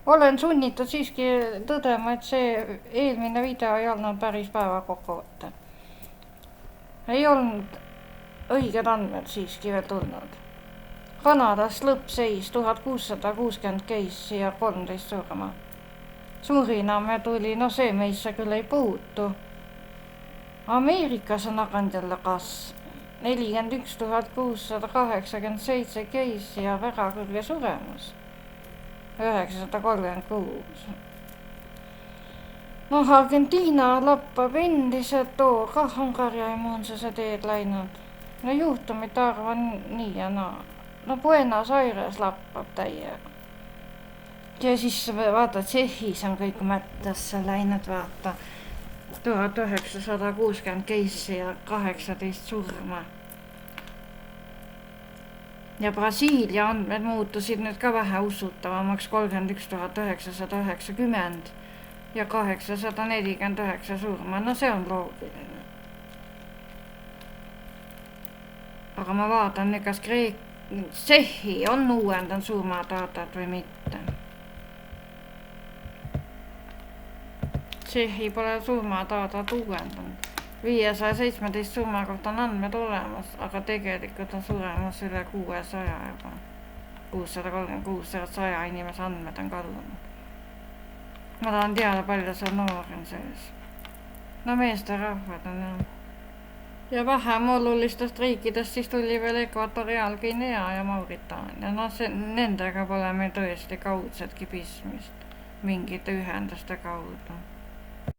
Olen sunnitud siiski tõdema, et see eelmine video ei olnud päris päevakokkuvõte. Ei olnud õiged andmed siiski veel tulnud. Kanadas lõppseis 1660 case'i ja 13 surma. Suriname tuli, no see meisse küll ei puutu. Ameerikas on hakanud jälle kasv. 41 687 case'i ja väga kõrge suremus. 936. No Argentiina lappab endiselt, too kah on karja immuunsuse teed läinud. No juhtumite arv on nii ja naa. No Buenos Aires lappab täiega. Ja siis vaata, Tšehhis on kõik mättasse läinud, vaata. 1960 case'i ja 18 surma. Ja Brasiilia andmed muutusid nüüd ka vähe usutavamaks, 31 990 ja 849 surma. No see on loogiline. Aga ma vaatan, kas Tšehhi on uuendan surmadaatat või mitte. Tšehhi pole surmadaatat uuendanud. 517 surma kohta on andmed olemas, aga tegelikult on suremus üle 600 juba. 636, 100 inimese andmed on kadunud. Ma tahan teada, palju seal noori on sees. No meesterahvad on jah. Ja vähem olulistest riikidest siis tuli veel Ekvatoriaal Guinea ja Mauritaania. No nendega pole meil tõesti kaudsetki pistmist mingite ühenduste kaudu.